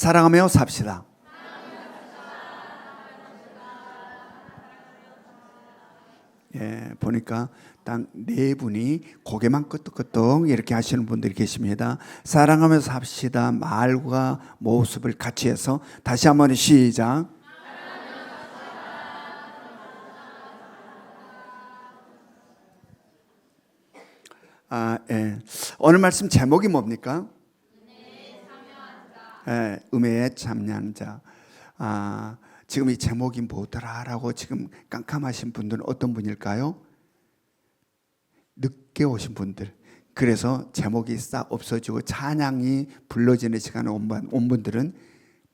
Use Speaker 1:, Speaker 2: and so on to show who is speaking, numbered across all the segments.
Speaker 1: 사랑하며 삽시다. 예, 보니까 딱 네 분이 고개만 끄덕끄덕 이렇게 하시는 분들이 계십니다. 사랑하며 삽시다 말과 모습을 같이 해서 다시 한번 시작. 예. 오늘 말씀 제목이 뭡니까? 은혜에 참여한 자. 지금 이 제목이 뭐더라라고 지금 깜깜하신 분들은 어떤 분일까요? 늦게 오신 분들. 그래서 제목이 싹 없어지고 찬양이 불러지는 시간에 온 분들은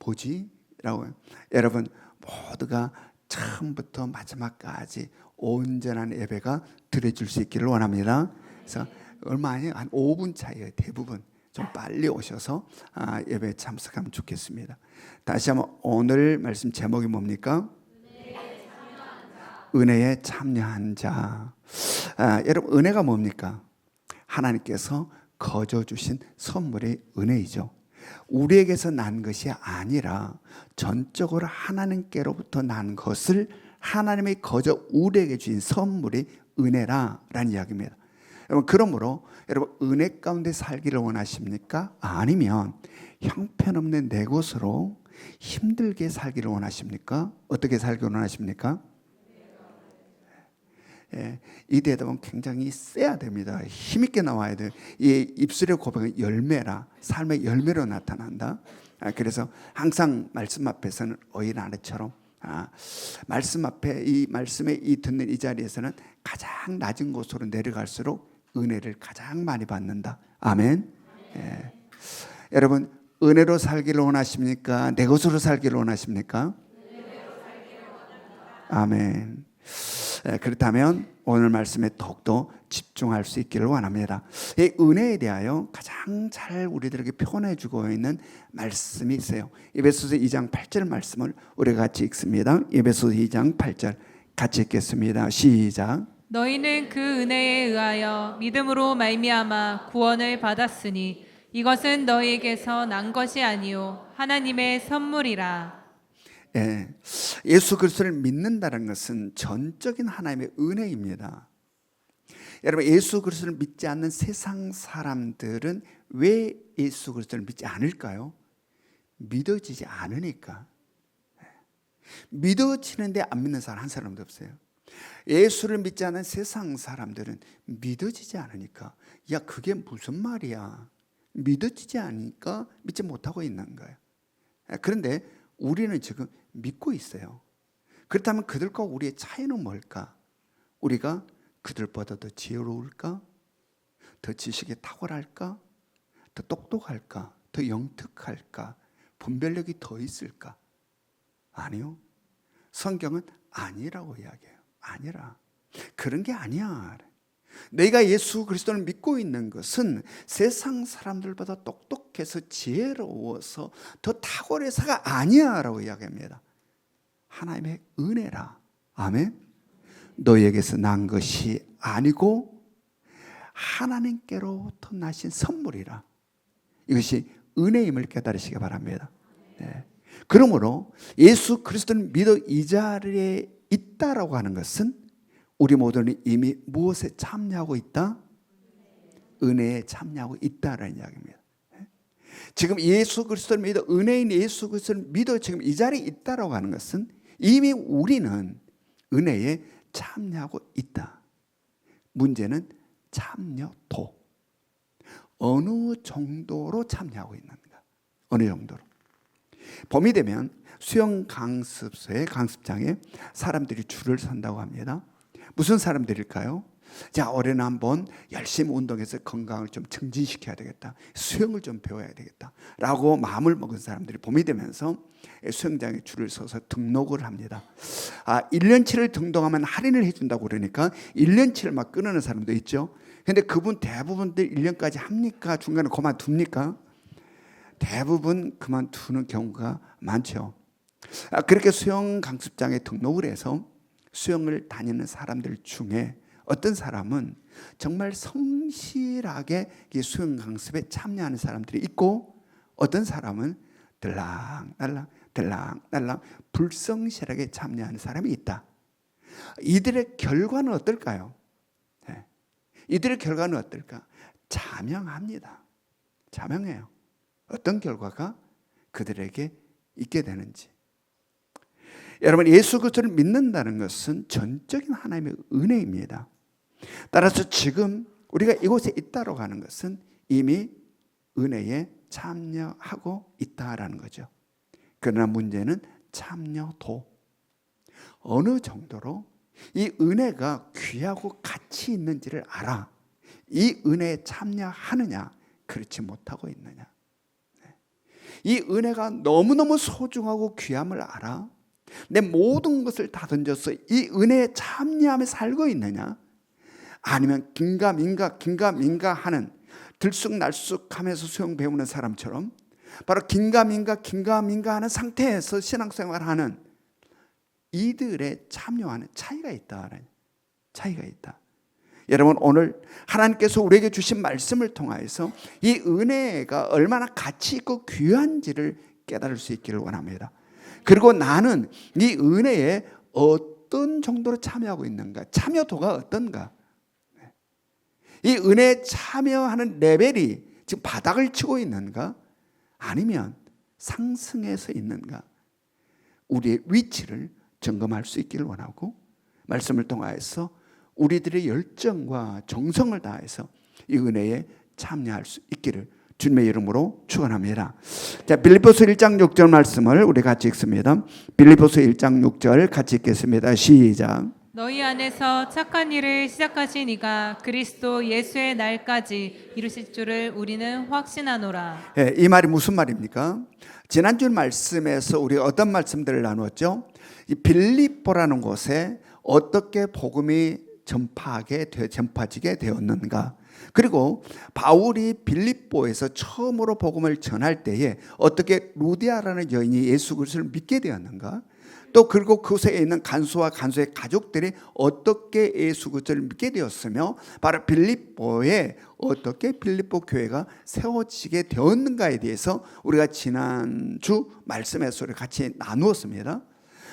Speaker 1: 뭐지? 라고. 여러분 모두가 처음부터 마지막까지 온전한 예배가 드려질 수 있기를 원합니다. 그래서 얼마 아니에요. 한 5분 차이에요. 대부분 좀 빨리 오셔서 예배에 참석하면 좋겠습니다. 다시 한번 오늘 말씀 제목이 뭡니까? 은혜에 참여한 자. 여러분 은혜가 뭡니까? 하나님께서 거저 주신 선물이 은혜이죠. 우리에게서 난 것이 아니라 전적으로 하나님께로부터 난 것을 하나님이 거저 우리에게 주신 선물이 은혜라라는 이야기입니다. 여러분 그러므로 여러분 은혜 가운데 살기를 원하십니까? 아니면 형편없는 내 것으로 힘들게 살기를 원하십니까? 어떻게 살기를 원하십니까? 예, 이 대답은 굉장히 세야 됩니다. 힘있게 나와야 돼요. 이 입술의 고백은 열매라, 삶의 열매로 나타난다. 그래서 항상 말씀 앞에서는 어린아이처럼 말씀 앞에 이 말씀에 이 듣는 이 자리에서는 가장 낮은 곳으로 내려갈수록 은혜를 가장 많이 받는다. 아멘. 예. 여러분 은혜로 살기를 원하십니까? 내 것으로 살기를 원하십니까? 아멘. 그렇다면 오늘 말씀에 더욱더 집중할 수 있기를 원합니다. 이 은혜에 대하여 가장 잘 우리들에게 표현해 주고 있는 말씀이 있어요. 에베소서 2장 8절 말씀을 우리가 같이 읽습니다. 에베소서 2장 8절 같이 읽겠습니다. 시작.
Speaker 2: 너희는 그 은혜에 의하여 믿음으로 말미암아 구원을 받았으니 이것은 너희에게서 난 것이 아니요 하나님의 선물이라.
Speaker 1: 예, 예수 그리스도를 믿는다는 것은 전적인 하나님의 은혜입니다. 여러분 예수 그리스도를 믿지 않는 세상 사람들은 왜 예수 그리스도를 믿지 않을까요? 믿어지지 않으니까. 믿어지는데 안 믿는 사람 한 사람도 없어요. 예수를 믿지 않는 세상 사람들은 믿어지지 않으니까 야 그게 무슨 말이야. 믿어지지 않으니까 믿지 못하고 있는 거예요. 그런데 우리는 지금 믿고 있어요. 그렇다면 그들과 우리의 차이는 뭘까? 우리가 그들보다 더 지혜로울까? 더 지식에 탁월할까? 더 똑똑할까? 더 영특할까? 분별력이 더 있을까? 아니요. 성경은 아니라고 이야기해요. 아니라. 그런 게 아니야. 내가 예수 그리스도를 믿고 있는 것은 세상 사람들보다 똑똑해서 지혜로워서 더 탁월해서가 아니야 라고 이야기합니다. 하나님의 은혜라. 아멘. 너희에게서 난 것이 아니고 하나님께로부터 나신 선물이라. 이것이 은혜임을 깨달으시기 바랍니다. 네. 그러므로 예수 그리스도를 믿어 이 자리에 있다라고 하는 것은 우리 모두는 이미 무엇에 참여하고 있다? 은혜에 참여하고 있다라는 이야기입니다. 지금 예수 그리스도를 믿어 은혜인 예수 그리스도를 믿어 지금 이 자리에 있다라고 하는 것은 이미 우리는 은혜에 참여하고 있다. 문제는 참여도. 어느 정도로 참여하고 있는가? 어느 정도로? 봄이 되면 수영 강습소의 강습장에 사람들이 줄을 선다고 합니다. 무슨 사람들일까요? 자, 올해는 한번 열심히 운동해서 건강을 좀 증진시켜야 되겠다. 수영을 좀 배워야 되겠다. 라고 마음을 먹은 사람들이 봄이 되면서 수영장에 줄을 서서 등록을 합니다. 1년치를 등록하면 할인을 해준다고 그러니까 1년치를 막 끊는 사람도 있죠. 근데 그분 대부분들 1년까지 합니까? 중간에 그만둡니까? 대부분 그만두는 경우가 많죠. 그렇게 수영 강습장에 등록을 해서 수영을 다니는 사람들 중에 어떤 사람은 정말 성실하게 수영 강습에 참여하는 사람들이 있고 어떤 사람은 들락날락 불성실하게 참여하는 사람이 있다. 이들의 결과는 어떨까요? 네. 이들의 결과는 어떨까? 자명합니다. 자명해요. 어떤 결과가 그들에게 있게 되는지. 여러분, 예수 그리스도를 믿는다는 것은 전적인 하나님의 은혜입니다. 따라서 지금 우리가 이곳에 있다고 하는 것은 이미 은혜에 참여하고 있다라는 거죠. 그러나 문제는 참여도. 어느 정도로 이 은혜가 귀하고 가치 있는지를 알아. 이 은혜에 참여하느냐, 그렇지 못하고 있느냐. 이 은혜가 너무너무 소중하고 귀함을 알아. 내 모든 것을 다 던져서 이 은혜에 참여하며 살고 있느냐, 아니면 긴가민가 하는 들쑥날쑥하면서 수영 배우는 사람처럼 바로 긴가민가 하는 상태에서 신앙생활하는 이들의 참여하는 차이가 있다. 여러분, 오늘 하나님께서 우리에게 주신 말씀을 통하여서 이 은혜가 얼마나 가치 있고 귀한지를 깨달을 수 있기를 원합니다. 그리고 나는 이 은혜에 어떤 정도로 참여하고 있는가, 참여도가 어떤가. 이 은혜에 참여하는 레벨이 지금 바닥을 치고 있는가, 아니면 상승해서 있는가, 우리의 위치를 점검할 수 있기를 원하고, 말씀을 통하여서 우리들의 열정과 정성을 다해서 이 은혜에 참여할 수 있기를 주님의 이름으로 축원합니다. 자, 빌립보서 1장 6절 말씀을 우리 같이 읽습니다. 빌립보서 1장 6절 같이 읽겠습니다. 시작.
Speaker 2: 너희 안에서 착한 일을 시작하신 이가 그리스도 예수의 날까지 이루실 줄을 우리는 확신하노라.
Speaker 1: 예, 이 말이 무슨 말입니까? 지난주 말씀에서 우리가 어떤 말씀들을 나누었죠? 이 빌립보라는 곳에 어떻게 복음이 전파지게 되었는가? 그리고 바울이 빌립보에서 처음으로 복음을 전할 때에 어떻게 루디아라는 여인이 예수 그리스도를 믿게 되었는가? 또 그리고 그곳에 있는 간수와 간수의 가족들이 어떻게 예수 그리스도를 믿게 되었으며 바로 빌립보에 어떻게 빌립보 교회가 세워지게 되었는가에 대해서 우리가 지난주 말씀에서 같이 나누었습니다.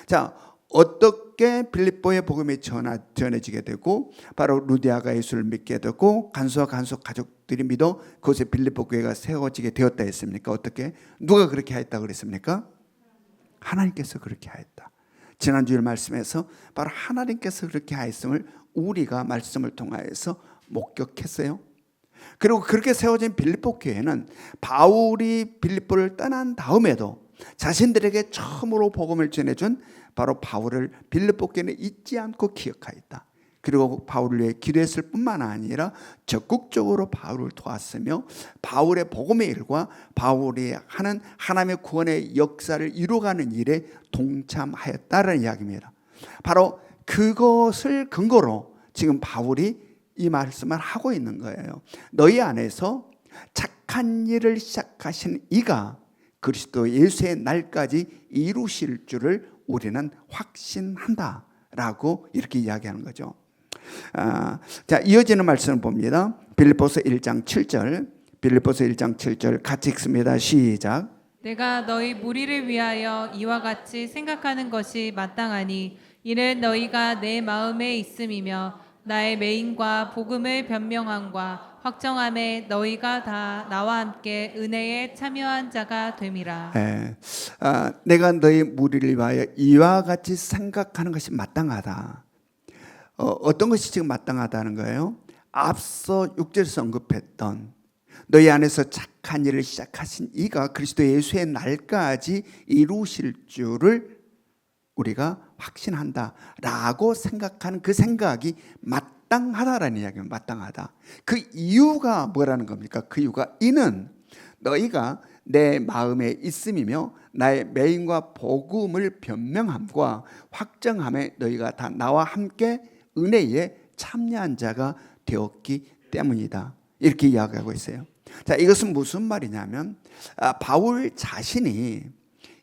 Speaker 1: 자, 어떻게 빌립보의 복음이 전해지게 되고 바로 루디아가 예수를 믿게 되고 간수와 간수 가족들이 믿어 그곳에 빌립보 교회가 세워지게 되었다 했습니까? 어떻게? 누가 그렇게 하였다고 그랬습니까? 하나님께서 그렇게 하였다. 지난주일 말씀에서 바로 하나님께서 그렇게 하였음을 우리가 말씀을 통하여서 목격했어요. 그리고 그렇게 세워진 빌립보 교회는 바울이 빌립보를 떠난 다음에도 자신들에게 처음으로 복음을 전해준 바로 바울을 빌립보 교회는 잊지 않고 기억하였다. 그리고 바울을 위해 기도했을 뿐만 아니라 적극적으로 바울을 도왔으며 바울의 복음의 일과 바울이 하는 하나님의 구원의 역사를 이루어가는 일에 동참하였다는 이야기입니다. 바로 그것을 근거로 지금 바울이 이 말씀을 하고 있는 거예요. 너희 안에서 착한 일을 시작하신 이가 그리스도 예수의 날까지 이루실 줄을 우리는 확신한다라고 이렇게 이야기하는 거죠. 자, 이어지는 말씀을 봅니다. 빌립보서 1장 7절, 빌립보서 1장 7절 같이 읽습니다. 시작.
Speaker 2: 내가 너희 무리를 위하여 이와 같이 생각하는 것이 마땅하니 이는 너희가 내 마음에 있음이며 나의 매임과 복음을 변명함과 확정함에 너희가 다 나와 함께 은혜에 참여한 자가 됨이라.
Speaker 1: 내가 너희 무리를 위하여 이와 같이 생각하는 것이 마땅하다. 어떤 것이 지금 마땅하다는 거예요? 앞서 6절에서 언급했던 너희 안에서 착한 일을 시작하신 이가 그리스도 예수의 날까지 이루실 줄을 우리가 확신한다라고 생각하는 그 생각이 마땅하다라는 이야기입니다. 마땅하다. 그 이유가 뭐라는 겁니까? 그 이유가 이는 너희가 내 마음에 있음이며 나의 매임과 복음을 변명함과 확정함에 너희가 다 나와 함께 은혜에 참여한 자가 되었기 때문이다. 이렇게 이야기하고 있어요. 자, 이것은 무슨 말이냐면 바울 자신이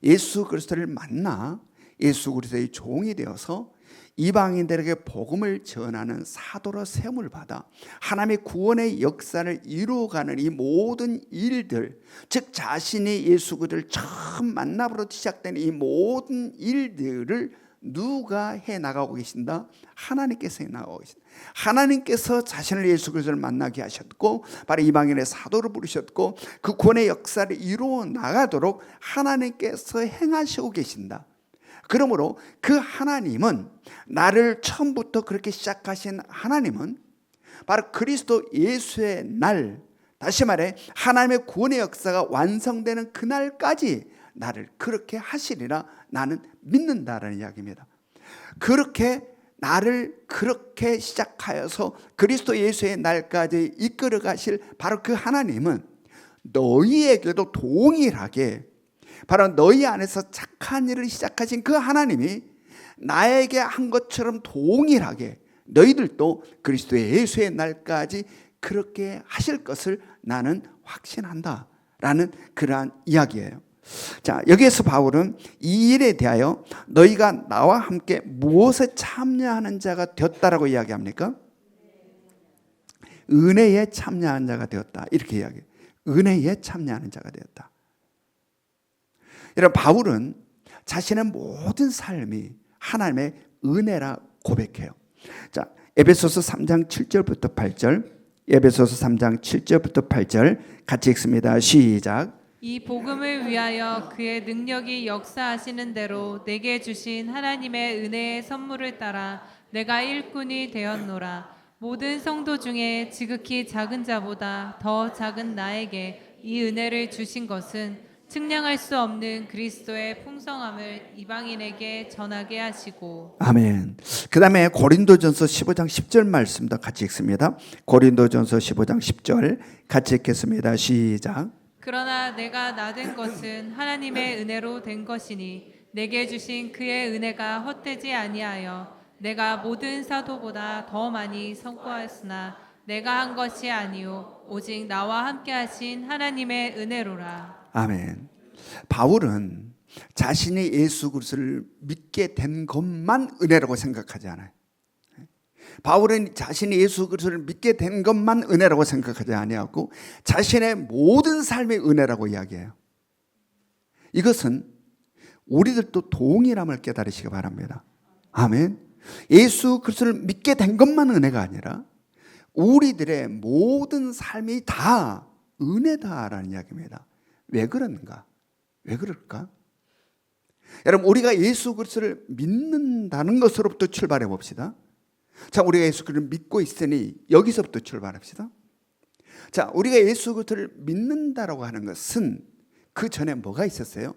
Speaker 1: 예수 그리스도를 만나 예수 그리스도의 종이 되어서 이방인들에게 복음을 전하는 사도로 세움을 받아 하나님의 구원의 역사를 이루어가는 이 모든 일들, 즉 자신이 예수 그리스도를 처음 만남으로 시작된 이 모든 일들을 누가 해 나가고 계신다? 하나님께서 해 나가고 계신다. 하나님께서 자신을 예수 그리스도를 만나게 하셨고 바로 이방인의 사도로 부르셨고 그 구원의 역사를 이루어 나가도록 하나님께서 행하시고 계신다. 그러므로 그 하나님은, 나를 처음부터 그렇게 시작하신 하나님은 바로 그리스도 예수의 날, 다시 말해 하나님의 구원의 역사가 완성되는 그날까지 나를 그렇게 하시리라 나는 믿는다라는 이야기입니다. 그렇게 나를 그렇게 시작하여서 그리스도 예수의 날까지 이끌어 가실 바로 그 하나님은 너희에게도 동일하게 바로 너희 안에서 착한 일을 시작하신 그 하나님이 나에게 한 것처럼 동일하게 너희들도 그리스도 예수의 날까지 그렇게 하실 것을 나는 확신한다 라는 그러한 이야기예요. 자, 여기에서 바울은 이 일에 대하여 너희가 나와 함께 무엇에 참여하는 자가 되었다라고 이야기합니까? 은혜에 참여하는 자가 되었다 이렇게 이야기해요. 은혜에 참여하는 자가 되었다. 여러분, 바울은 자신의 모든 삶이 하나님의 은혜라 고백해요. 자, 에베소서 3장 7절부터 8절, 에베소서 3장 7절부터 8절 같이 읽습니다. 시작.
Speaker 2: 이 복음을 위하여 그의 능력이 역사하시는 대로 내게 주신 하나님의 은혜의 선물을 따라 내가 일꾼이 되었노라. 모든 성도 중에 지극히 작은 자보다 더 작은 나에게 이 은혜를 주신 것은 측량할 수 없는 그리스도의 풍성함을 이방인에게 전하게 하시고.
Speaker 1: 아멘. 그 다음에 고린도전서 15장 10절 말씀도 같이 읽습니다. 고린도전서 15장 10절 같이 읽겠습니다. 시작.
Speaker 2: 그러나 내가 나된 것은 하나님의 은혜로 된 것이니 내게 주신 그의 은혜가 헛되지 아니하여 내가 모든 사도보다 더 많이 선고하였으나 내가 한 것이 아니요 오직 나와 함께 하신 하나님의 은혜로라.
Speaker 1: 아멘. 바울은 자신이 예수 그리스도를 믿게 된 것만 은혜라고 생각하지 않아요. 바울은 자신이 예수 그리스도를 믿게 된 것만 은혜라고 생각하지 아니하고 자신의 모든 삶의 은혜라고 이야기해요. 이것은 우리들도 동일함을 깨달으시기 바랍니다. 아멘. 예수 그리스도를 믿게 된 것만 은혜가 아니라 우리들의 모든 삶이 다 은혜다라는 이야기입니다. 왜 그런가? 왜 그럴까? 여러분, 우리가 예수 그리스도를 믿는다는 것으로부터 출발해 봅시다. 자, 우리가 예수 그리스도를 믿고 있으니 여기서부터 출발합시다. 자, 우리가 예수 그리스도를 믿는다라고 하는 것은 그 전에 뭐가 있었어요?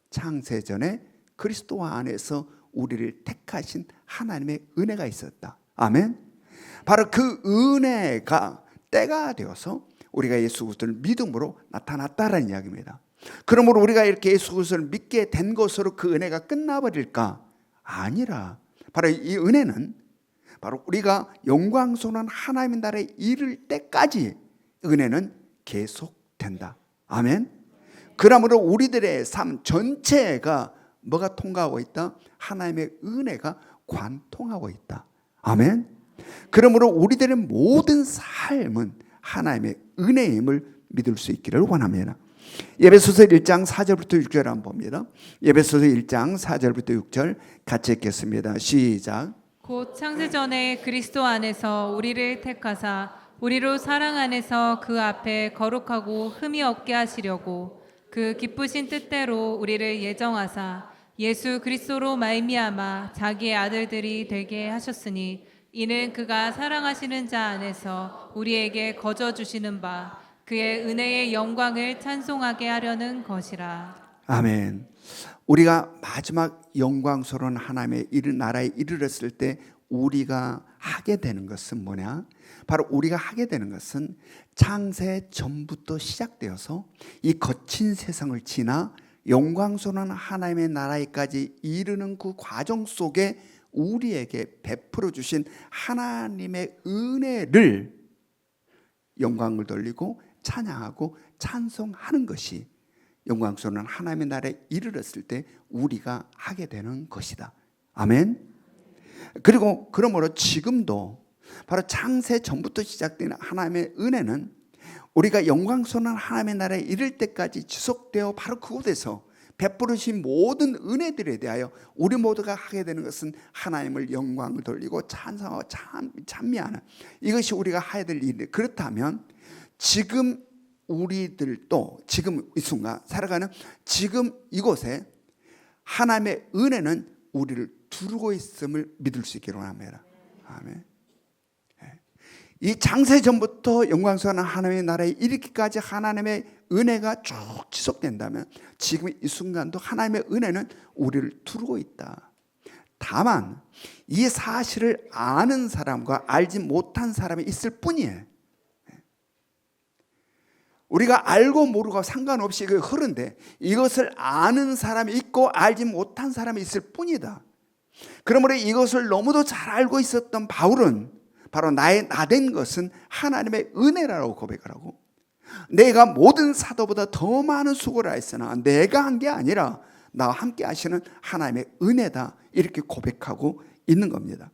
Speaker 1: 창세전에 그리스도 안에서 우리를 택하신 하나님의 은혜가 있었다. 아멘. 바로 그 은혜가 때가 되어서 우리가 예수 그리스도를 믿음으로 나타났다라는 이야기입니다. 그러므로 우리가 이렇게 예수 그리스도를 믿게 된 것으로 그 은혜가 끝나버릴까? 아니라 바로 이 은혜는 바로 우리가 영광스러운 하나님의 나라에 이를 때까지 은혜는 계속된다. 아멘. 그러므로 우리들의 삶 전체가 뭐가 통과하고 있다? 하나님의 은혜가 관통하고 있다. 아멘. 그러므로 우리들의 모든 삶은 하나님의 은혜임을 믿을 수 있기를 원합니다. 에베소서 1장 4절부터 6절 한번 봅니다. 에베소서 1장 4절부터 6절 같이 읽겠습니다. 시작.
Speaker 2: 곧 창세전에 그리스도 안에서 우리를 택하사 우리로 사랑 안에서 그 앞에 거룩하고 흠이 없게 하시려고 그 기쁘신 뜻대로 우리를 예정하사 예수 그리스도로 말미암아 자기의 아들들이 되게 하셨으니 이는 그가 사랑하시는 자 안에서 우리에게 거저 주시는 바 그의 은혜의 영광을 찬송하게 하려는 것이라.
Speaker 1: 아멘. 우리가 마지막 영광스러운 하나님의 나라에 이르렀을 때 우리가 하게 되는 것은 뭐냐? 바로 우리가 하게 되는 것은 창세 전부터 시작되어서 이 거친 세상을 지나 영광스러운 하나님의 나라에까지 이르는 그 과정 속에 우리에게 베풀어 주신 하나님의 은혜를 영광을 돌리고 찬양하고 찬송하는 것이 영광스러운 하나님의 나라에 이르렀을 때 우리가 하게 되는 것이다. 아멘. 그리고 그러므로 지금도 바로 창세 전부터 시작된 하나님의 은혜는 우리가 영광스러운 하나님의 나라에 이를 때까지 지속되어 바로 그곳에서 베푸르신 모든 은혜들에 대하여 우리 모두가 하게 되는 것은 하나님을 영광을 돌리고 찬송하고 찬미하는, 이것이 우리가 해야 될 일인데, 그렇다면 지금 우리들도 지금 이 순간 살아가는 지금 이곳에 하나님의 은혜는 우리를 두르고 있음을 믿을 수 있기를 원합니다. 아멘. 이 창세 전부터 영광스러운 하나님의 나라에 이르기까지 하나님의 은혜가 쭉 지속된다면 지금 이 순간도 하나님의 은혜는 우리를 두르고 있다. 다만 이 사실을 아는 사람과 알지 못한 사람이 있을 뿐이에요. 우리가 알고 모르고 상관없이 그 흐른데 이것을 아는 사람이 있고 알지 못한 사람이 있을 뿐이다. 그러므로 이것을 너무도 잘 알고 있었던 바울은 바로 나된 것은 하나님의 은혜라고 고백하라고, 내가 모든 사도보다 더 많은 수고를 했으나 내가 한 게 아니라 나와 함께 하시는 하나님의 은혜다, 이렇게 고백하고 있는 겁니다.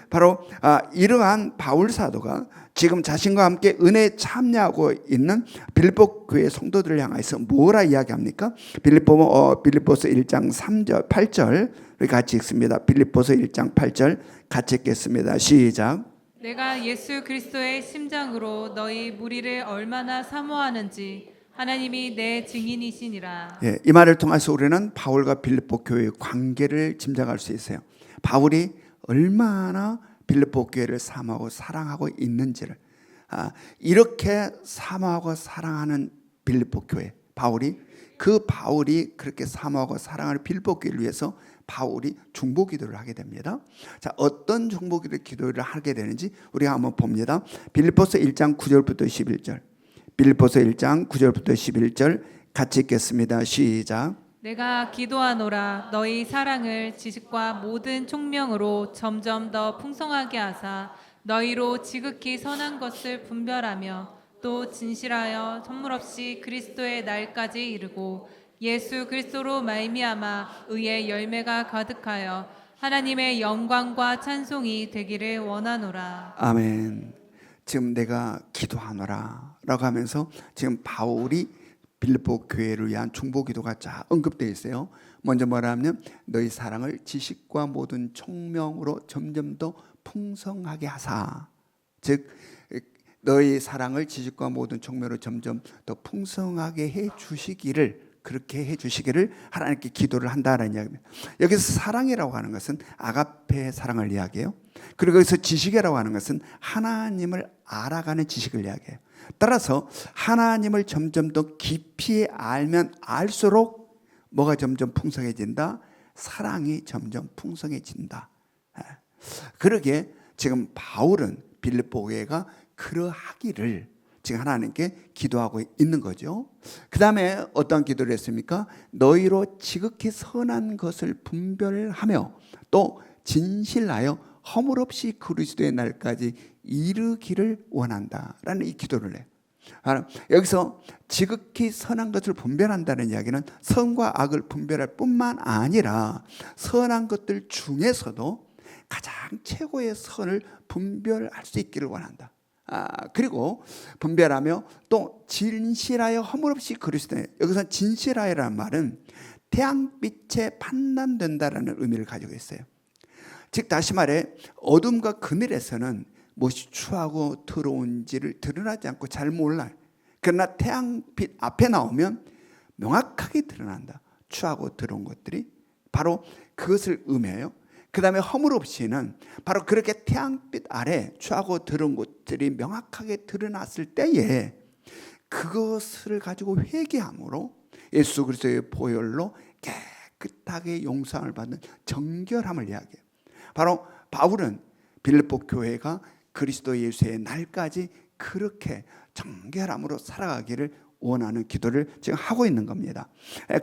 Speaker 1: 바로 이러한 바울 사도가 지금 자신과 함께 은혜에 참여하고 있는 빌립보 교회 성도들을 향해서 뭐라 이야기합니까? 빌립보서 1장 3절 8절 우리 같이 읽습니다. 빌립보서 1장 8절 같이 읽겠습니다. 시작.
Speaker 2: 내가 예수 그리스도의 심장으로 너희 무리를 얼마나 사모하는지 하나님이 내 증인이시니라.
Speaker 1: 예, 이 말을 통해서 우리는 바울과 빌립보 교회의 관계를 짐작할 수 있어요. 바울이 얼마나 빌립보 교회를 사모하고 사랑하고 있는지를, 이렇게 사모하고 사랑하는 빌립보 교회, 바울이 그렇게 사모하고 사랑하는 빌립보 교회를 위해서 바울이 중보 기도를 하게 됩니다. 자, 어떤 중보 기도를 하게 되는지 우리가 한번 봅니다. 빌립보서 1장 9절부터 11절. 빌립보서 1장 9절부터 11절 같이 읽겠습니다. 시작.
Speaker 2: 내가 기도하노라 너희 사랑을 지식과 모든 총명으로 점점 더 풍성하게 하사 너희로 지극히 선한 것을 분별하며 또 진실하여 선물 없이 그리스도의 날까지 이르고 예수 그리스도로 말미암아 의의 열매가 가득하여 하나님의 영광과 찬송이 되기를 원하노라.
Speaker 1: 아멘. 지금 내가 기도하노라 라고 하면서 지금 바울이 빌립보 교회를 위한 중보 기도가 쫙 언급되어 있어요. 먼저 뭐라면 너희 사랑을 지식과 모든 총명으로 점점 더 풍성하게 하사, 즉 너희 사랑을 지식과 모든 총명으로 점점 더 풍성하게 해 주시기를, 그렇게 해 주시기를 하나님께 기도를 한다는 이야기입니다. 여기서 사랑이라고 하는 것은 아가페의 사랑을 이야기해요. 그리고 여기서 지식이라고 하는 것은 하나님을 알아가는 지식을 이야기해요. 따라서 하나님을 점점 더 깊이 알면 알수록 뭐가 점점 풍성해진다? 사랑이 점점 풍성해진다. 그러기에 지금 바울은 빌립보 교회가 그러하기를 지금 하나님께 기도하고 있는 거죠. 그 다음에 어떤 기도를 했습니까? 너희로 지극히 선한 것을 분별하며 또 진실하여 허물 없이 그리스도의 날까지 이르기를 원한다라는 이 기도를 해요. 여기서 지극히 선한 것을 분별한다는 이야기는 선과 악을 분별할 뿐만 아니라 선한 것들 중에서도 가장 최고의 선을 분별할 수 있기를 원한다. 그리고 분별하며 또 진실하여 허물 없이 그리스도의, 여기서 진실하여라는 말은 태양빛에 판단된다라는 의미를 가지고 있어요. 즉 다시 말해 어둠과 그늘에서는 무엇이 추하고 더러운지를 드러나지 않고 잘 몰라요. 그러나 태양빛 앞에 나오면 명확하게 드러난다. 추하고 더러운 것들이 바로 그것을 의미해요. 그 다음에 허물 없이는 바로 그렇게 태양빛 아래 추하고 더러운 것들이 명확하게 드러났을 때에 그것을 가지고 회개함으로 예수 그리스도의 보혈로 깨끗하게 용서함을 받는 정결함을 이야기해요. 바로 바울은 빌립보 교회가 그리스도 예수의 날까지 그렇게 정결함으로 살아가기를 원하는 기도를 지금 하고 있는 겁니다.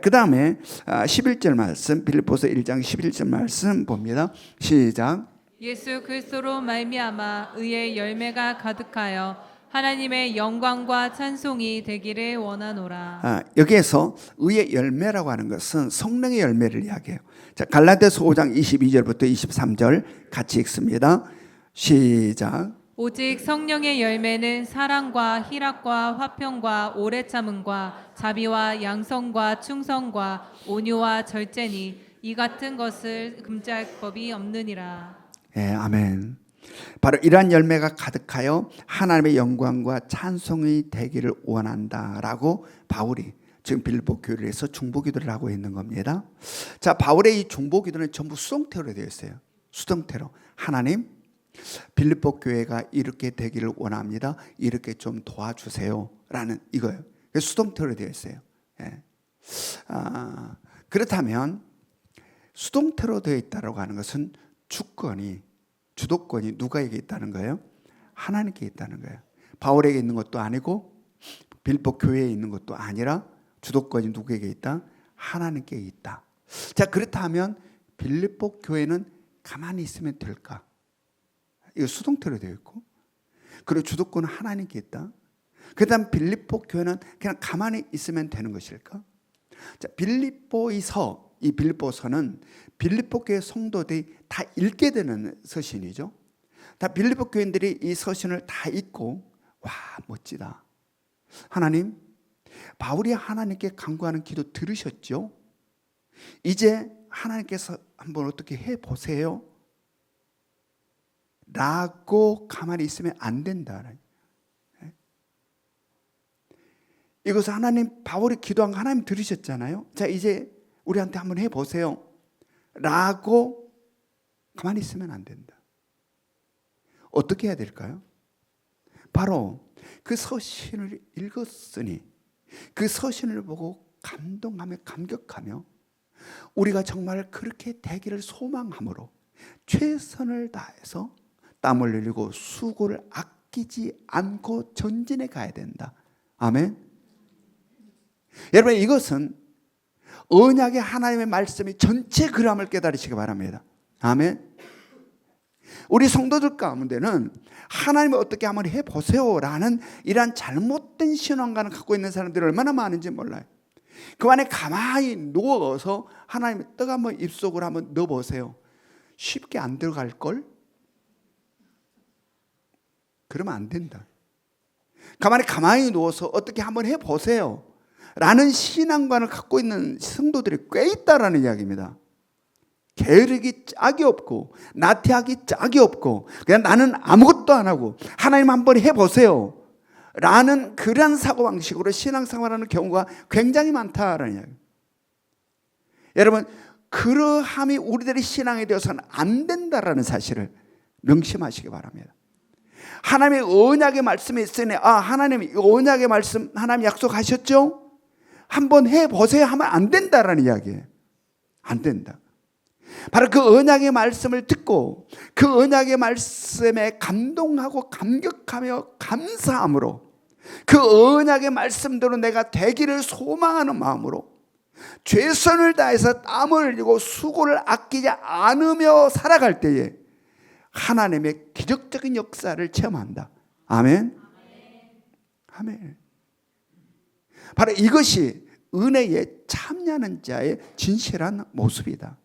Speaker 1: 그 다음에 11절 말씀, 빌립보서 1장 11절 말씀 봅니다. 시작.
Speaker 2: 예수 그리스도로 말미암아 의의 열매가 가득하여 하나님의 영광과 찬송이 되기를 원하노라.
Speaker 1: 여기에서 의의 열매라고 하는 것은 성령의 열매를 이야기해요. 자, 갈라디아서 5장 22절부터 23절 같이 읽습니다. 시작.
Speaker 2: 오직 성령의 열매는 사랑과 희락과 화평과 오래 참음과 자비와 양성과 충성과 온유와 절제니 이 같은 것을 금지할 법이 없느니라.
Speaker 1: 예, 아멘. 바로 이러한 열매가 가득하여 하나님의 영광과 찬송이 되기를 원한다라고 바울이 지금 빌립보 교회를 해서 중보기도를 하고 있는 겁니다. 자, 바울의 이 중보기도는 전부 수동태로 되어 있어요. 수동태로. 하나님, 빌립보 교회가 이렇게 되기를 원합니다. 이렇게 좀 도와주세요. 라는 이거예요. 수동태로 되어 있어요. 예. 그렇다면 수동태로 되어 있다고 하는 것은 주도권이 누가에게 있다는 거예요? 하나님께 있다는 거예요. 바울에게 있는 것도 아니고 빌립보 교회에 있는 것도 아니라 주도권이 누구에게 있다? 하나님께 있다. 자, 그렇다면 빌립보 교회는 가만히 있으면 될까? 이거 수동태로 되어 있고, 그리고 주도권은 하나님께 있다. 그다음 빌립보 교회는 그냥 가만히 있으면 되는 것일까? 자, 이 빌립보서는 빌립보 교회 성도들이 다 읽게 되는 서신이죠. 다 빌립보 교인들이 이 서신을 다 읽고 와, 멋지다. 하나님, 바울이 하나님께 간구하는 기도 들으셨죠? 이제 하나님께서 한번 어떻게 해보세요. 라고 가만히 있으면 안 된다. 이것을 하나님, 바울이 기도한 거 하나님 들으셨잖아요. 자, 이제 우리한테 한번 해보세요. 라고 가만히 있으면 안 된다. 어떻게 해야 될까요? 바로 그 서신을 읽었으니 그 서신을 보고 감동하며 감격하며 우리가 정말 그렇게 되기를 소망함으로 최선을 다해서 땀을 흘리고 수고를 아끼지 않고 전진해 가야 된다. 아멘. 여러분, 이것은 언약의 하나님의 말씀이 전체 그람을 깨달으시기 바랍니다. 아멘. 우리 성도들 가운데는 하나님을 어떻게 한번 해보세요라는 이러한 잘못된 신앙관을 갖고 있는 사람들이 얼마나 많은지 몰라요. 그 안에 가만히 누워서 하나님의 떡 한번 입속으로 한번 넣어보세요. 쉽게 안 들어갈걸? 그러면 안 된다. 가만히 누워서 어떻게 한번 해보세요 라는 신앙관을 갖고 있는 성도들이 꽤 있다라는 이야기입니다. 게으르기 짝이 없고 나태하기 짝이 없고 그냥 나는 아무것도 안 하고 하나님 한번 해보세요 라는 그런 사고방식으로 신앙생활하는 경우가 굉장히 많다라는 이야기. 여러분, 그러함이 우리들의 신앙에 되어서는 안 된다라는 사실을 명심하시기 바랍니다. 하나님의 언약의 말씀이 있으니 하나님 언약의 말씀 하나님 약속하셨죠? 한번 해보세요 하면 안 된다라는 이야기예요. 안 된다. 바로 그 언약의 말씀을 듣고 그 언약의 말씀에 감동하고 감격하며 감사함으로 그 언약의 말씀대로 내가 되기를 소망하는 마음으로 최선을 다해서 땀을 흘리고 수고를 아끼지 않으며 살아갈 때에 하나님의 기적적인 역사를 체험한다. 아멘. 아멘. 바로 이것이 은혜에 참여하는 자의 진실한 모습이다.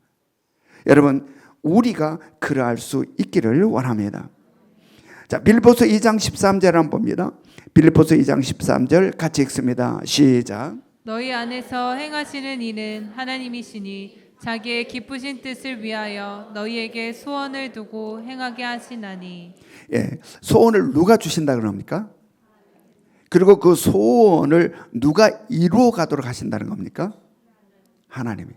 Speaker 1: 여러분, 우리가 그러할 수 있기를 원합니다. 자, 빌립보서 2장 13절 한번 봅니다. 빌립보서 2장 13절 같이 읽습니다. 시작.
Speaker 2: 너희 안에서 행하시는 이는 하나님이시니 자기의 기쁘신 뜻을 위하여 너희에게 소원을 두고 행하게 하시나니.
Speaker 1: 예, 소원을 누가 주신다 그럽니까? 그리고 그 소원을 누가 이루어 가도록 하신다는 겁니까? 하나님이.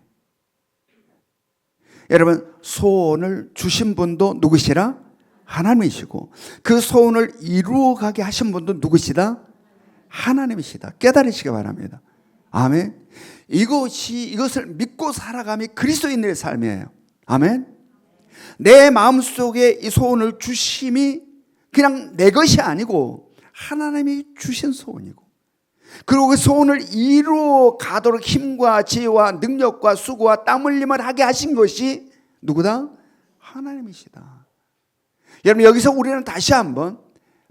Speaker 1: 여러분, 소원을 주신 분도 누구시라? 하나님이시고 그 소원을 이루어 가게 하신 분도 누구시다? 하나님이시다. 깨달으시기 바랍니다. 아멘. 이것을 믿고 살아감이 그리스도인의 삶이에요. 아멘. 내 마음속에 이 소원을 주심이 그냥 내 것이 아니고 하나님이 주신 소원이고, 그리고 그 소원을 이루어 가도록 힘과 지혜와 능력과 수고와 땀 흘림을 하게 하신 것이 누구다? 하나님이시다. 여러분, 여기서 우리는 다시 한번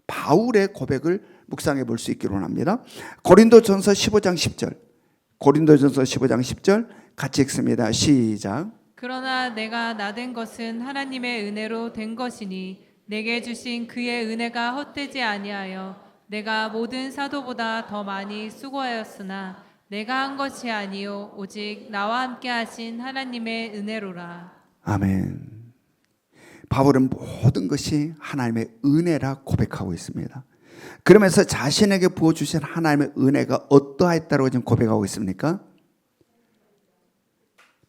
Speaker 1: 바울의 고백을 묵상해 볼 수 있기로 합니다. 고린도전서 15장 10절. 고린도전서 15장 10절 같이 읽습니다. 시작.
Speaker 2: 그러나 내가 나된 것은 하나님의 은혜로 된 것이니 내게 주신 그의 은혜가 헛되지 아니하여 내가 모든 사도보다 더 많이 수고하였으나 내가 한 것이 아니요 오직 나와 함께 하신 하나님의 은혜로라.
Speaker 1: 아멘. 바울은 모든 것이 하나님의 은혜라 고백하고 있습니다. 그러면서 자신에게 부어주신 하나님의 은혜가 어떠하였다고 지금 고백하고 있습니까?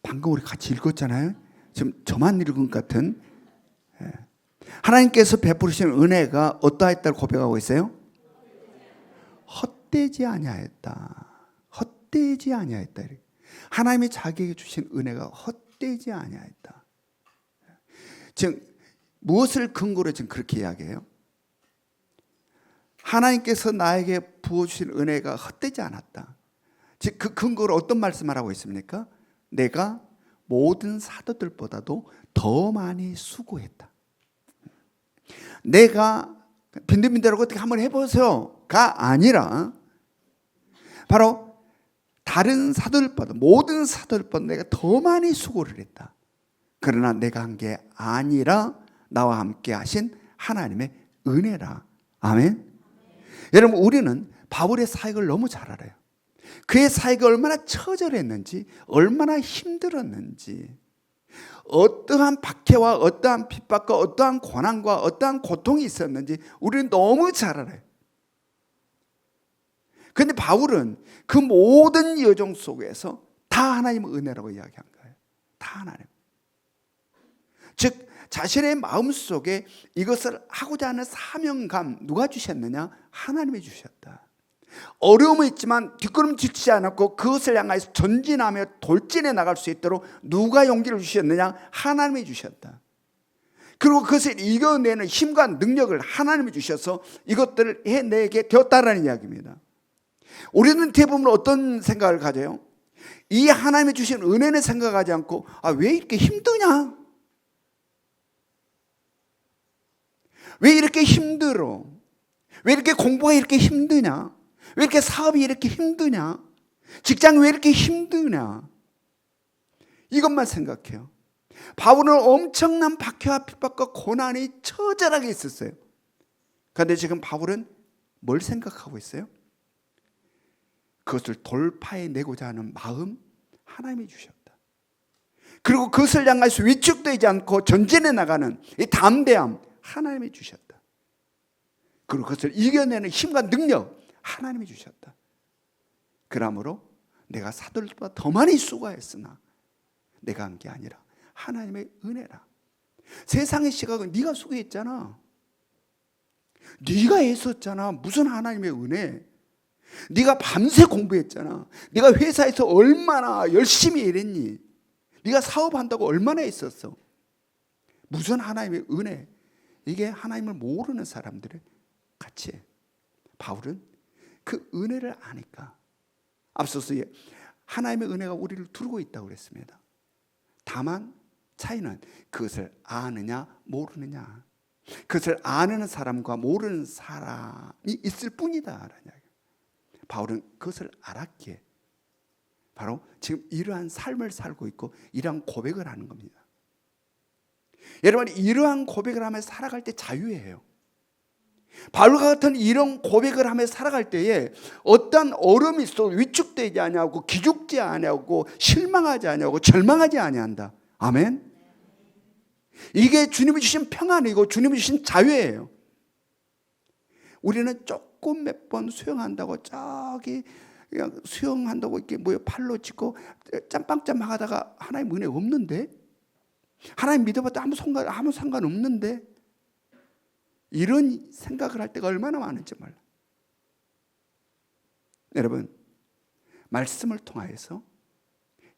Speaker 1: 방금 우리 같이 읽었잖아요. 지금 저만 읽은 것 같은. 하나님께서 베푸시는 은혜가 어떠하였다고 고백하고 있어요? 헛되지 아니하였다. 헛되지 아니하였다. 하나님이 자기에게 주신 은혜가 헛되지 아니하였다. 지금 무엇을 근거로 지금 그렇게 이야기해요? 하나님께서 나에게 부어주신 은혜가 헛되지 않았다. 즉 그 근거로 어떤 말씀을 하고 있습니까? 내가 모든 사도들보다도 더 많이 수고했다. 내가 빈들빈들하고 어떻게 한번 해보세요가 아니라 바로 다른 사도들보다 모든 사도들보다 내가 더 많이 수고를 했다. 그러나 내가 한 게 아니라 나와 함께 하신 하나님의 은혜라. 아멘. 여러분 우리는 바울의 사역을 너무 잘 알아요. 그의 사역이 얼마나 처절했는지, 얼마나 힘들었는지, 어떠한 박해와 어떠한 핍박과 어떠한 고난과 어떠한 고통이 있었는지 우리는 너무 잘 알아요. 그런데 바울은 그 모든 여정 속에서 다 하나님의 은혜라고 이야기한 거예요. 다 하나님. 즉 자신의 마음속에 이것을 하고자 하는 사명감 누가 주셨느냐? 하나님이 주셨다. 어려움이 있지만 뒷걸음질치지 않았고 그것을 향하여 전진하며 돌진해 나갈 수 있도록 누가 용기를 주셨느냐? 하나님이 주셨다. 그리고 그것을 이겨내는 힘과 능력을 하나님이 주셔서 이것들을 해내게 되었다라는 이야기입니다. 우리는 대부분 어떤 생각을 가져요? 이 하나님이 주신 은혜는 생각하지 않고 왜 이렇게 힘드냐? 왜 이렇게 힘들어? 왜 이렇게 공부가 이렇게 힘드냐? 왜 이렇게 사업이 이렇게 힘드냐? 직장이 왜 이렇게 힘드냐? 이것만 생각해요. 바울은 엄청난 박해와 핍박과 고난이 처절하게 있었어요. 그런데 지금 바울은 뭘 생각하고 있어요? 그것을 돌파해내고자 하는 마음 하나님이 주셨다. 그리고 그것을 향해서 위축되지 않고 전진해 나가는 이 담대함 하나님이 주셨다. 그리고 그것을 이겨내는 힘과 능력 하나님이 주셨다. 그러므로 내가 사도들보다 더 많이 수고했으나 내가 한 게 아니라 하나님의 은혜라. 세상의 시각은 네가 수고했잖아. 네가 애썼잖아. 무슨 하나님의 은혜. 네가 밤새 공부했잖아. 네가 회사에서 얼마나 열심히 일했니. 네가 사업한다고 얼마나 했었어. 무슨 하나님의 은혜. 이게 하나님을 모르는 사람들의 가치예요. 바울은 그 은혜를 아니까 앞서서 하나님의 은혜가 우리를 두르고 있다고 그랬습니다. 다만 차이는 그것을 아느냐 모르느냐, 그것을 아는 사람과 모르는 사람이 있을 뿐이다라는 이야기. 바울은 그것을 알았기에 바로 지금 이러한 삶을 살고 있고 이러한 고백을 하는 겁니다. 여러분 이러한 고백을 하며 살아갈 때 자유해요. 바울과 같은 이런 고백을 하며 살아갈 때에 어떤 어려움이 있어도 위축되지 아니하고 기죽지 아니하고 실망하지 아니하고 절망하지 아니한다. 아멘. 이게 주님이 주신 평안이고 주님이 주신 자유예요. 우리는 조금 몇 번 수영한다고 저기 그냥 수영한다고 이렇게 팔로 짚고 짬빵짬빵 하다가 하나님 은혜 없는데, 하나님 믿어봤다 아무 상관없는데, 이런 생각을 할 때가 얼마나 많은지 몰라. 여러분 말씀을 통하여서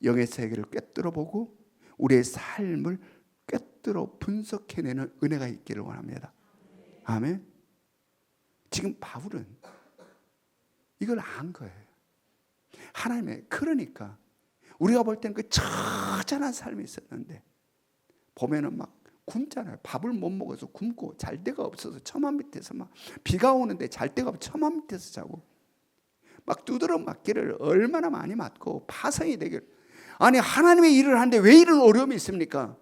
Speaker 1: 영의 세계를 꿰뚫어 보고 우리의 삶을 꿰뚫어 분석해내는 은혜가 있기를 원합니다. 아멘. 지금 바울은 이걸 안 거예요. 하나님의, 그러니까 우리가 볼 때는 그 처절한 삶이 있었는데 보면은 막 굶잖아요. 밥을 못 먹어서 굶고 잘 데가 없어서 처마 밑에서 막 비가 오는데 잘 데가 없어 처마 밑에서 자고 막 두드러 맞기를 얼마나 많이 맞고 파성이 되기를. 아니 하나님의 일을 하는데 왜 이런 어려움이 있습니까?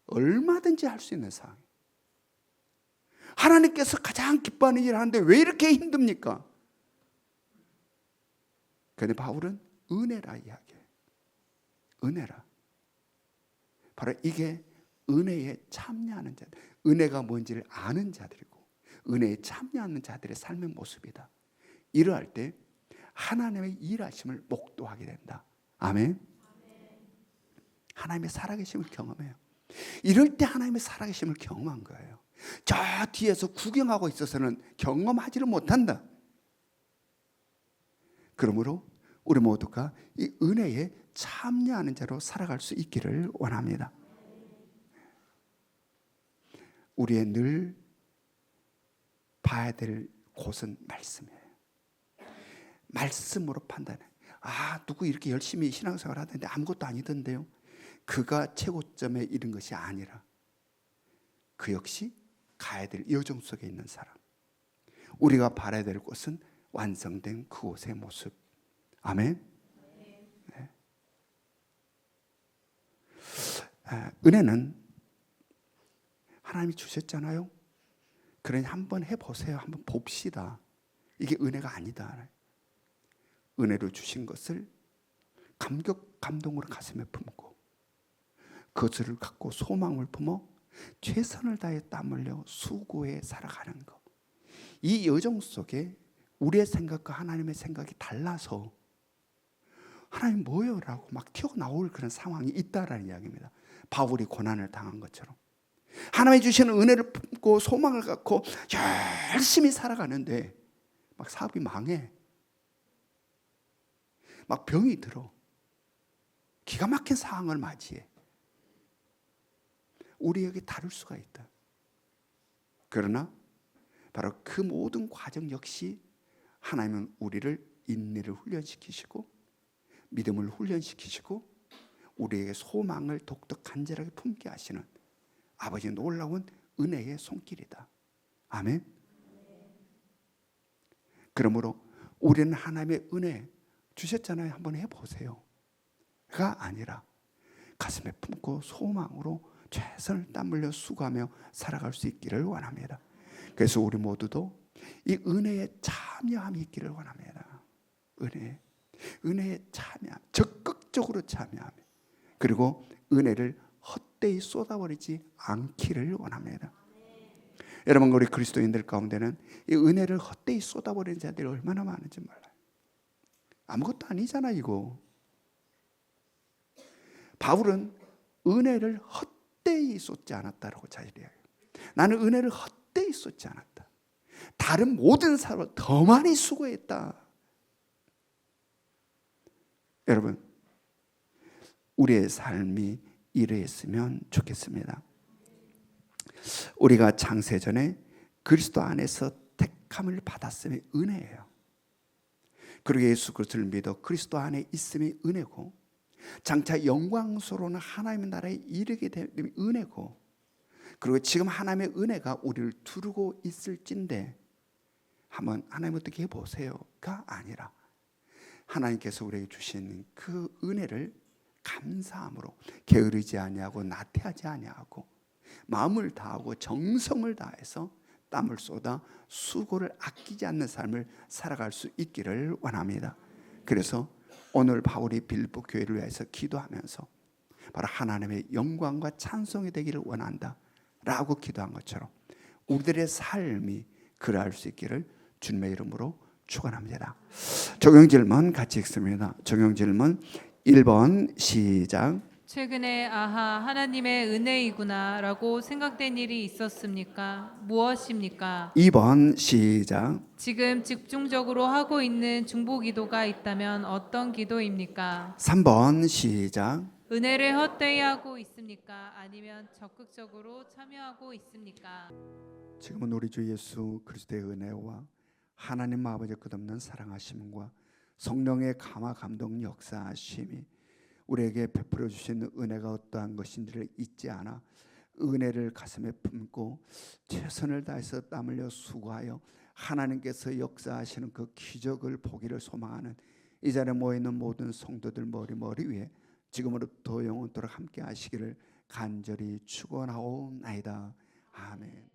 Speaker 1: 얼마든지 할 수 있는 상황. 하나님께서 가장 기뻐하는 일을 하는데 왜 이렇게 힘듭니까? 그런데 바울은 은혜라 이야기해요. 은혜라. 바로 이게 은혜에 참여하는 자들, 은혜가 뭔지를 아는 자들이고 은혜에 참여하는 자들의 삶의 모습이다. 이러할 때 하나님의 일하심을 목도하게 된다. 아멘. 하나님의 살아계심을 경험해요. 이럴 때 하나님의 살아계심을 경험한 거예요. 저 뒤에서 구경하고 있어서는 경험하지를 못한다. 그러므로 우리 모두가 이 은혜에 참여하는 자로 살아갈 수 있기를 원합니다. 우리의 늘 봐야 될 곳은 말씀이에요. 말씀으로 판단해. 누구 이렇게 열심히 신앙생활 하던데 아무것도 아니던데요. 그가 최고점에 이른 것이 아니라 그 역시 가야 될 여정 속에 있는 사람. 우리가 바라야 될 곳은 완성된 그곳의 모습. 아멘. 네. 은혜는 하나님이 주셨잖아요. 그러니 한번 해보세요. 한번 봅시다. 이게 은혜가 아니다. 은혜로 주신 것을 감동으로 가슴에 품고 그것을 갖고 소망을 품어 최선을 다해 땀 흘려 수고해 살아가는 것. 이 여정 속에 우리의 생각과 하나님의 생각이 달라서 하나님 뭐예요? 라고 막 튀어나올 그런 상황이 있다라는 이야기입니다. 바울이 고난을 당한 것처럼 하나님이 주시는 은혜를 품고 소망을 갖고 열심히 살아가는데 막 사업이 망해. 막 병이 들어. 기가 막힌 상황을 맞이해. 우리에게 다를 수가 있다. 그러나 바로 그 모든 과정 역시 하나님은 우리를 인내를 훈련시키시고 믿음을 훈련시키시고 우리에게 소망을 독특 간절하게 품게 하시는 아버지의 놀라운 은혜의 손길이다. 아멘. 그러므로 우리는 하나님의 은혜 주셨잖아요. 한번 해보세요. 가 아니라 가슴에 품고 소망으로 최선을 땀 흘려 수고하며 살아갈 수 있기를 원합니다. 그래서 우리 모두도 이 은혜에 참여함이 있기를 원합니다. 은혜에 참여, 적극적으로 참여하며 그리고 은혜를 헛되이 쏟아버리지 않기를 원합니다. 여러분 우리 그리스도인들 가운데는 이 은혜를 헛되이 쏟아버리는 자들이 얼마나 많은지 몰라요. 아무것도 아니잖아 이거. 바울은 은혜를 헛되이 쏟지 않았다라고 자기를 이야기해요. 나는 은혜를 헛되이 쏟지 않았다. 다른 모든 사람보다 더 많이 수고했다. 여러분 우리의 삶이 이러했으면 좋겠습니다. 우리가 창세전에 그리스도 안에서 택함을 받았음이 은혜예요. 그리고 예수 그리스도를 믿어 그리스도 안에 있음이 은혜고 장차 영광스러운 하나님의 나라에 이르게 됨이 은혜고 그리고 지금 하나님의 은혜가 우리를 두르고 있을진데 한번 하나님 어떻게 해보세요가 아니라 하나님께서 우리에게 주신 그 은혜를 감사함으로 게으르지 아니하고 나태하지 아니하고 마음을 다하고 정성을 다해서 땀을 쏟아 수고를 아끼지 않는 삶을 살아갈 수 있기를 원합니다. 그래서 오늘 바울이 빌립보 교회를 위해서 기도하면서 바로 하나님의 영광과 찬송이 되기를 원한다 라고 기도한 것처럼 우리들의 삶이 그러할 수 있기를 주님의 이름으로 축원합니다. 적용 질문 같이 읽습니다. 적용 질문 1번 시작.
Speaker 2: 최근에 하나님의 은혜이구나 라고 생각된 일이 있었습니까? 무엇입니까?
Speaker 1: 2번 시작.
Speaker 2: 지금 집중적으로 하고 있는 중보 기도가 있다면 어떤 기도입니까?
Speaker 1: 3번 시작.
Speaker 2: 은혜를 헛되이 하고 있습니까? 아니면 적극적으로 참여하고 있습니까?
Speaker 1: 지금은 우리 주 예수 그리스도의 은혜와 하나님 아버지의 끝없는 사랑하심과 성령의 감화 감동 역사하심이 우리에게 베풀어 주시는 은혜가 어떠한 것인지를 잊지 않아 은혜를 가슴에 품고 최선을 다해서 땀 흘려 수고하여 하나님께서 역사하시는 그 기적을 보기를 소망하는 이 자리에 모여있는 모든 성도들 머리 위에 지금으로부터 영원토록 함께 하시기를 간절히 축원하옵나이다. 아멘.